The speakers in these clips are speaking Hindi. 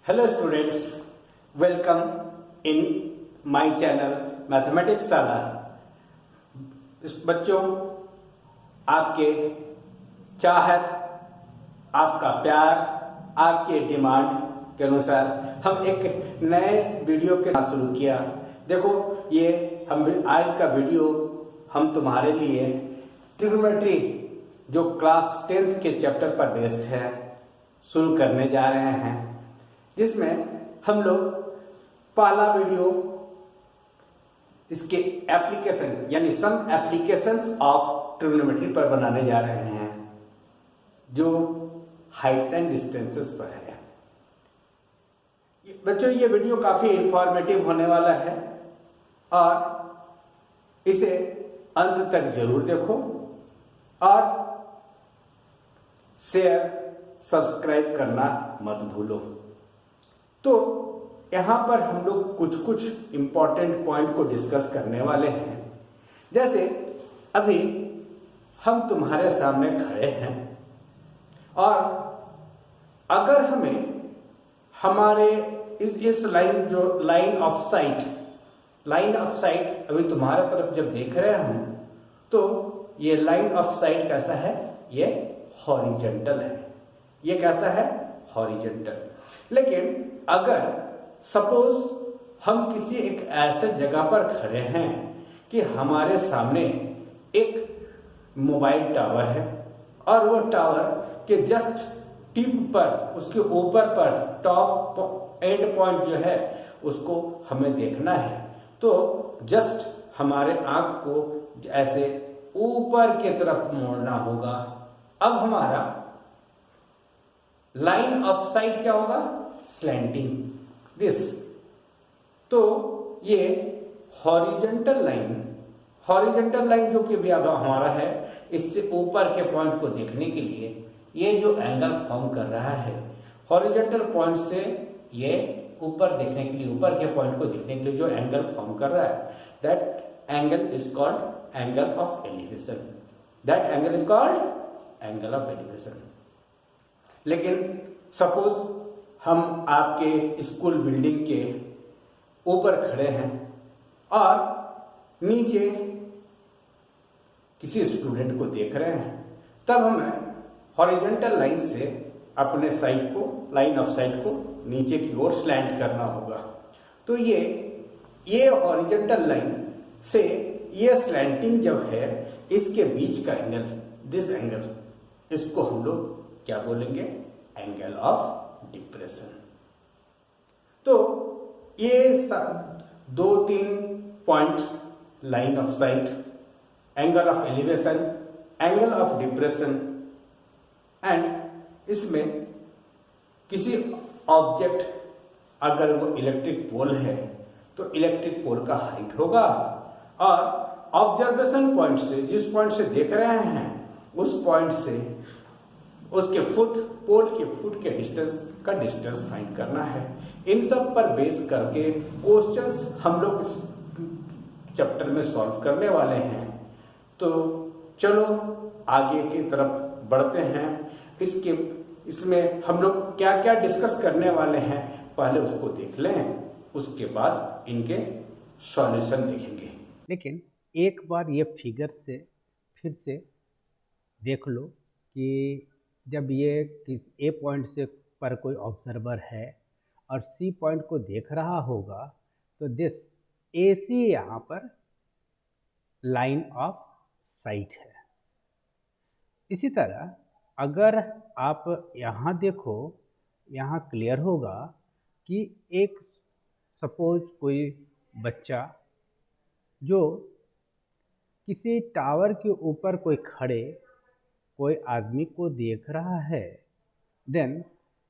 Hello students, welcome in my channel mathematics शाला। बच्चों, आपके चाहत, आपका प्यार, आपके डिमांड के अनुसार हम एक नए वीडियो के साथ शुरू किया। देखो, ये हम आज का वीडियो हम तुम्हारे लिए ट्रिग्नोमेट्री जो क्लास 10th के चैप्टर पर बेस्ड है शुरू करने जा रहे हैं, जिसमें हम लोग पहला वीडियो इसके एप्लीकेशन यानी सम एप्लीकेशंस ऑफ ट्रिग्नोमेट्री पर बनाने जा रहे हैं, जो हाइट्स एंड डिस्टेंसेस पर है। बच्चों, ये वीडियो काफी इंफॉर्मेटिव होने वाला है और इसे अंत तक जरूर देखो और शेयर सब्सक्राइब करना मत भूलो। तो यहां पर हम लोग कुछ इंपॉर्टेंट पॉइंट को डिस्कस करने वाले हैं। जैसे अभी हम तुम्हारे सामने खड़े हैं और अगर हमें हमारे इस लाइन जो लाइन ऑफ साइट अभी तुम्हारे तरफ जब देख रहे हूं, तो ये लाइन ऑफ साइट कैसा है? ये हॉरिजॉन्टल है। ये कैसा है? हॉरिजॉन्टल। लेकिन अगर सपोज हम किसी एक ऐसे जगह पर खड़े हैं कि हमारे सामने एक मोबाइल टावर है और वो टावर के जस्ट टिप पर, उसके ऊपर पर टॉप एंड पॉइंट जो है उसको हमें देखना है, तो जस्ट हमारे आंख को ऐसे ऊपर की तरफ मोड़ना होगा। अब हमारा लाइन ऑफ साइट क्या होगा? Slanting this. तो ये हॉरिजॉन्टल लाइन जो कि भी अब हमारा है, इससे ऊपर के पॉइंट को देखने के लिए ये जो एंगल फॉर्म कर रहा है, हॉरिजॉन्टल पॉइंट से ये ऊपर देखने के लिए, ऊपर के पॉइंट को देखने के लिए जो एंगल फॉर्म कर रहा है, that angle is called angle of elevation. That angle is called angle of elevation. लेकिन सपोज हम आपके स्कूल बिल्डिंग के ऊपर खड़े हैं और नीचे किसी स्टूडेंट को देख रहे हैं, तब हमें हॉरिजॉन्टल लाइन से अपने लाइन ऑफ साइट को नीचे की ओर स्लैंट करना होगा। तो ये हॉरिजॉन्टल लाइन से ये स्लैंटिंग जब है, इसके बीच का एंगल, दिस एंगल, इसको हम लोग क्या बोलेंगे? Angle of depression. तो ये 2-3 point, line of site, angle of elevation, angle of depression, and इसमें किसी ऑब्जेक्ट, अगर वो इलेक्ट्रिक पोल है तो इलेक्ट्रिक पोल का हाइट होगा और ऑब्जर्वेशन पॉइंट से, जिस पॉइंट से देख रहे हैं उस पॉइंट से उसके पोल के फुट के डिस्टेंस फाइंड करना है। इन सब पर बेस करके क्वेश्चंस हम लोग इस चैप्टर में सॉल्व करने वाले हैं। तो चलो आगे की तरफ बढ़ते हैं। इसमें हम लोग क्या क्या डिस्कस करने वाले हैं, पहले उसको देख लें, उसके बाद इनके सॉल्यूशन देखेंगे। लेकिन एक बार ये फिगर से फिर से देख लो कि जब ये ए पॉइंट से पर कोई ऑब्जर्वर है और सी पॉइंट को देख रहा होगा, तो दिस AC यहाँ पर लाइन ऑफ साइट है। इसी तरह अगर आप यहाँ देखो, यहाँ क्लियर होगा कि एक सपोज कोई बच्चा जो किसी टावर के ऊपर कोई आदमी को देख रहा है, देन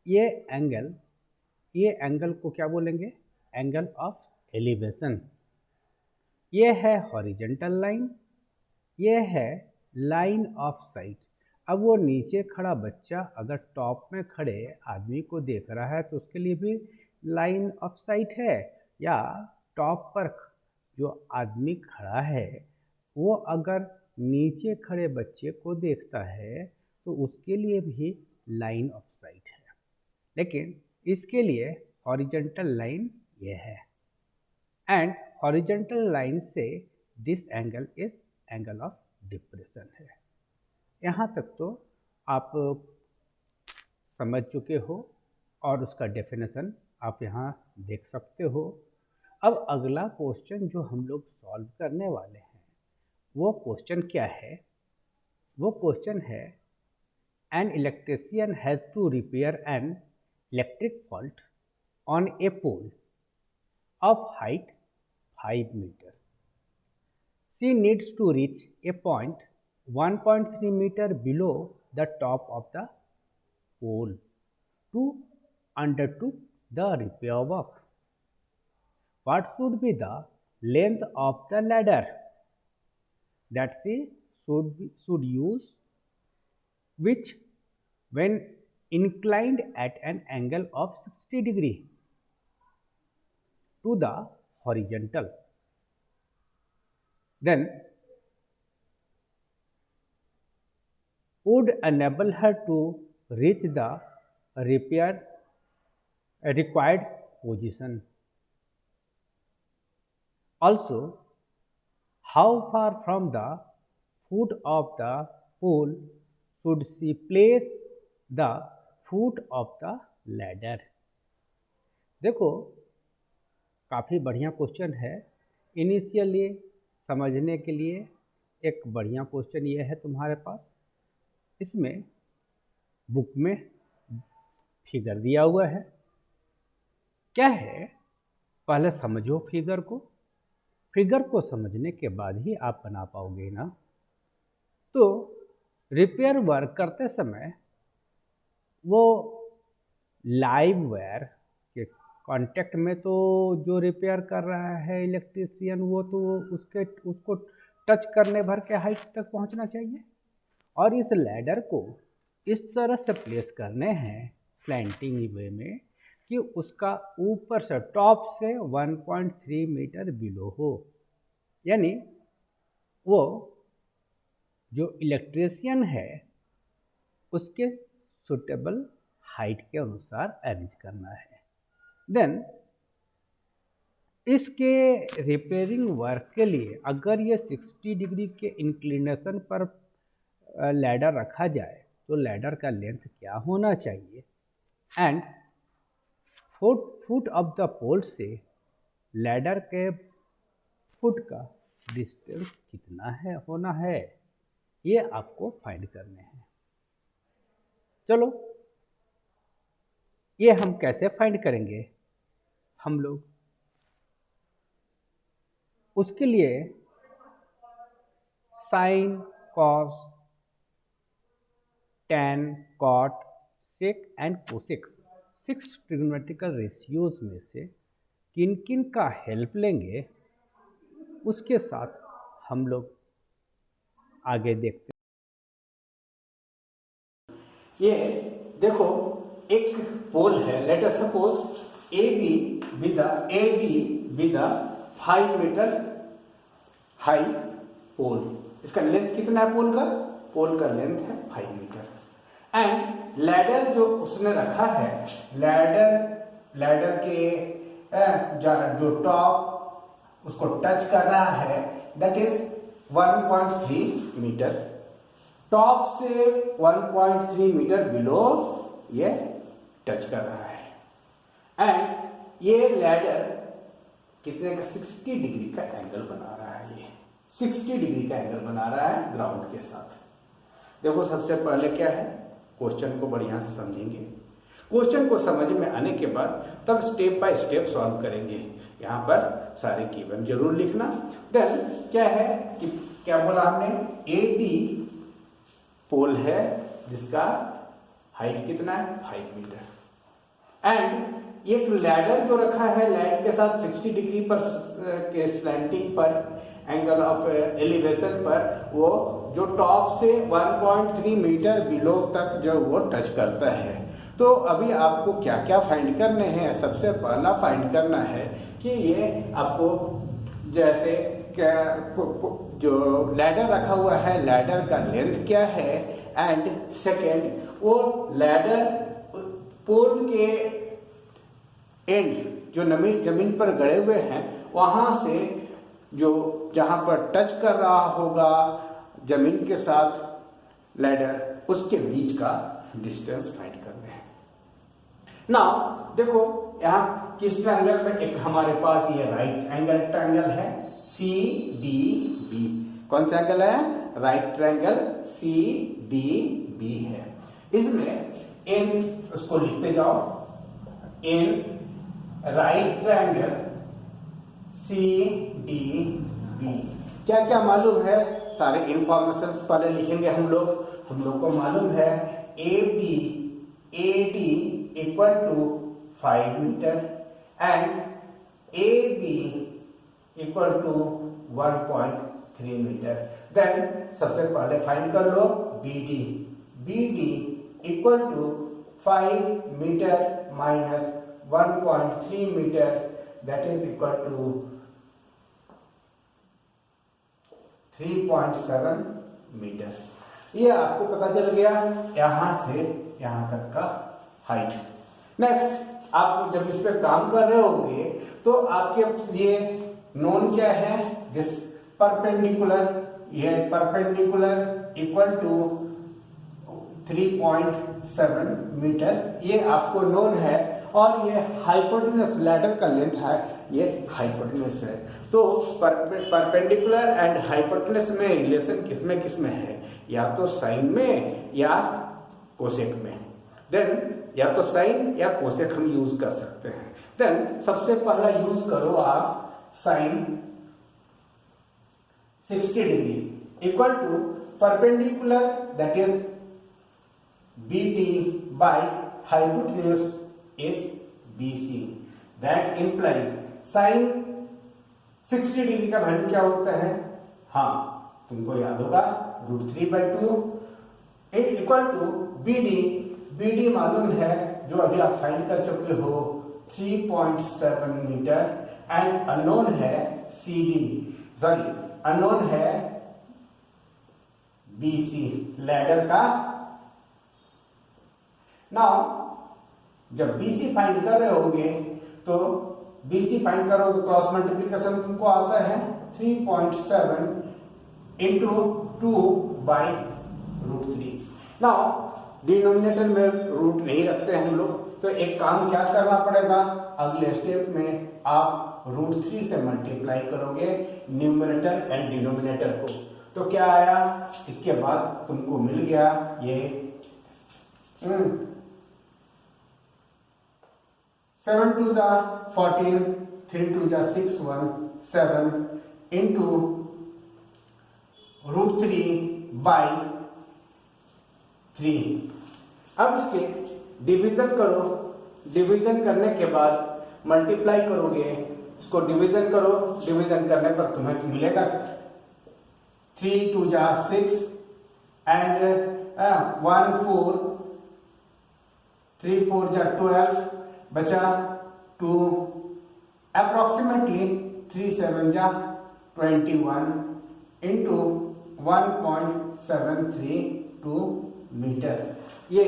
ये एंगल को क्या बोलेंगे? Angle of elevation. ये है हॉरिजॉन्टल लाइन, ये है लाइन ऑफ साइट। अब वो नीचे खड़ा बच्चा अगर टॉप में खड़े आदमी को देख रहा है तो उसके लिए भी लाइन ऑफ साइट है, या टॉप पर जो आदमी खड़ा है वो अगर नीचे खड़े बच्चे को देखता है तो उसके लिए भी लाइन ऑफ साइट है। लेकिन इसके लिए हॉरिजॉन्टल लाइन ये है एंड हॉरिजॉन्टल लाइन से this angle is angle of depression है। यहाँ तक तो आप समझ चुके हो और उसका डेफिनेशन आप यहाँ देख सकते हो। अब अगला क्वेश्चन जो हम लोग सॉल्व करने वाले हैं वो क्वेश्चन क्या है? वो क्वेश्चन है an electrician has to repair an electric fault on a pole of height 5 meter. She needs to reach a point 1.3 meter below the top of the pole to undertake the repair work. What should be the length of the ladder that she should use, which when inclined at an angle of 60 degree to the horizontal, then would enable her to reach the required position. Also, how far from the foot of the pole should she place the foot of the ladder? देखो काफ़ी बढ़िया क्वेश्चन है। इनिशियली समझने के लिए एक बढ़िया क्वेश्चन ये है तुम्हारे पास। इसमें बुक में फिगर दिया हुआ है। क्या है? पहले समझो फिगर को। फिगर को समझने के बाद ही आप बना पाओगे ना। तो रिपेयर वर्क करते समय वो लाइव वायर के कांटेक्ट में तो जो रिपेयर कर रहा है इलेक्ट्रिशियन वो तो उसको टच करने भर के हाइट तक पहुंचना चाहिए और इस लैडर को इस तरह से प्लेस करने हैं स्लैंटिंग वे में कि उसका ऊपर से टॉप से 1.3 मीटर बिलो हो, यानी वो जो इलेक्ट्रिशियन है उसके सुटेबल हाइट के अनुसार अरेंज करना है। देन इसके रिपेयरिंग वर्क के लिए अगर ये 60 डिग्री के इंक्लिनेशन पर लैडर रखा जाए तो लैडर का लेंथ क्या होना चाहिए एंड फुट ऑफ द पोल से लैडर के फुट का डिस्टेंस कितना है होना है, ये आपको फाइंड करने हैं। चलो ये हम कैसे फाइंड करेंगे हम लोग? उसके लिए sine, cos, tan, cot, sec and cosecs 6 trigonometrical ratios में से किन किन का हेल्प लेंगे उसके साथ हम लोग आगे देखते हैं। ये देखो एक पोल है, let us suppose AB with the AD with the 5 meter high pole. इसका लेंथ कितना है पोल का? पोल का लेंथ है 5 मीटर एंड लैडर जो उसने रखा है, लैडर के जो टॉप उसको टच कर रहा है दैट इज 1.3 मीटर। टॉप से 1.3 मीटर बिलो ये टच कर रहा है एंड ये लैडर कितने का 60 डिग्री का एंगल बना रहा है। ये 60 डिग्री का एंगल बना रहा है ग्राउंड के साथ। देखो सबसे पहले क्या है, क्वेश्चन को बढ़िया से समझेंगे। क्वेश्चन को समझ में आने के बाद तब स्टेप बाय स्टेप सॉल्व करेंगे। यहाँ पर सारे गिवन जरूर लिखना। देन क्या है कि क्या बोला हमने, AD पोल है जिसका हाइट कितना है 5 मीटर एंड एक लैडर जो रखा है लाइट के साथ 60 डिग्री पर के स्लैंटिंग पर एंगल ऑफ एलिवेशन पर वो जो टॉप से 1.3 मीटर बिलो तक जो वो टच करता है। तो अभी आपको क्या क्या फाइंड करने हैं? सबसे पहला फाइंड करना है कि ये आपको जैसे क्या जो लैडर रखा हुआ है लैडर का लेंथ क्या है एंड सेकेंड वो लैडर पोल के एंड जो जमीन पर गड़े हुए हैं वहां से जो जहां पर टच कर रहा होगा जमीन के साथ लैडर, उसके बीच का डिस्टेंस फाइंड करना है। नाउ देखो यहाँ किस ट्रायंगल में, एक हमारे पास ये राइट एंगल ट्रायंगल है सी डी बी। कौन सा एंगल है? Right triangle C D B है। इसमें इन उसको लिखते जाओ, in right triangle C D B क्या क्या मालूम है? सारे इंफॉर्मेशन पहले लिखेंगे हम लोग को मालूम है A D equal to 5 metre and A B equal to 1.3 metre. Then सबसे पहले फाइंड कर लो B D equal to 5 metre minus 1.3 metre, that is equal to 3.7 metre. ये आपको पता चल गया यहां से यहां तक का हाइट। नेक्स्ट आप जब इस पे काम कर रहे होंगे तो आपके लिए नोन क्या है? दिस परपेंडिकुलर, ये परपेंडिकुलर इक्वल टू 3.7 मीटर, ये आपको नोन है। और ये हाइपोटेन्यूस लैडर का लेंथ है, ये हाइपोटेन्यूस है। तो परपेंडिकुलर एंड हाइपोटेन्यूस में रिलेशन किसमें है? या तो साइन में या कोसेक में। देन या तो साइन या कोसेक हम यूज कर सकते हैं। देन सबसे पहला यूज करो आप sine 60 degree equal to perpendicular, that is B D by hypotenuse is BC. That implies sin 60 degree का वैल्यू क्या होता है? हाँ, तुमको याद होगा √3/2 इक्वल टू BD मालूम है जो अभी आप फाइंड कर चुके हो 3.7 मीटर एंड अननोन है अननोन है BC लैडर का। नाउ जब BC फाइंड कर रहे होंगे तो BC फाइंड करो तो क्रॉस मल्टीप्लिकेशन तुमको आता है 3.7 इंटू 2/√3। नाउ डिनोमिनेटर में रूट नहीं रखते हम लोग, तो एक काम क्या करना पड़ेगा? अगले स्टेप में आप √3 से मल्टीप्लाई करोगे न्यूमरेटर एंड डिनोमिनेटर को, तो क्या आया? इसके बाद तुमको मिल गया ये 7 2 जा 14, 3 2 जा 6 1 7 इंटू √3/3। अब इसके डिवीजन करो, डिवीजन करने के बाद मल्टीप्लाई करोगे, इसको डिवीजन करो, डिवीजन करने पर तुम्हें मिलेगा 3 2 जा 6 एंड 1 4, 3 4 जा 12 बचा 2, अप्रोक्सीमेटली 3 7 जा 21 इंटू 1.732 मीटर। ये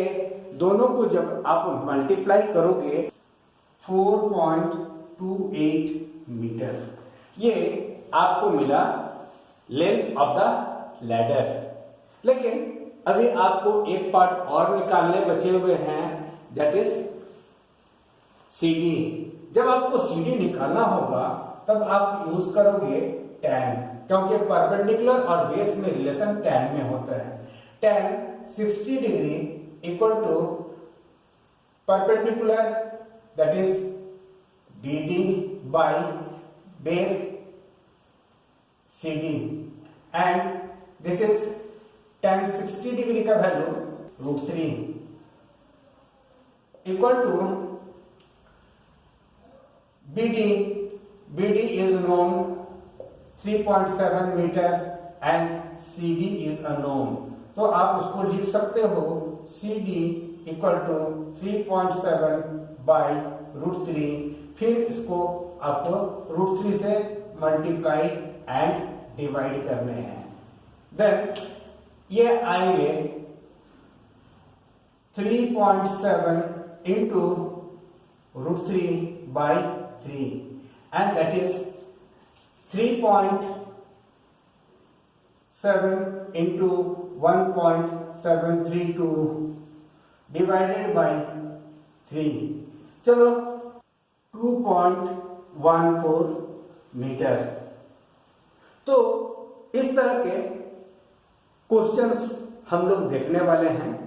दोनों को जब आप मल्टीप्लाई करोगे 4.28 मीटर, ये आपको मिला लेंथ ऑफ द लैडर। लेकिन अभी आपको एक पार्ट और निकालने बचे हुए हैं, दैट इज CD। जब आपको CD निकालना होगा तब आप यूज करोगे tan, क्योंकि परपेंडिकुलर और बेस में रिलेशन tan में होता है। tan 60 degree equal to perpendicular, that is BD by base CD and this is tan 60 degree का value √3 equal to BD is known 3.7 metre and CD is unknown, तो आप उसको लिख सकते हो CD इक्वल टू 3.7/√3। फिर इसको आपको √3 से मल्टीप्लाई एंड डिवाइड करने हैं। देन ये आएंगे 3.7 into √3/3 and that is 3.7 into 1.732 divided by 3, चलो 2.14 मीटर। तो इस तरह के क्वेश्चंस हम लोग देखने वाले हैं।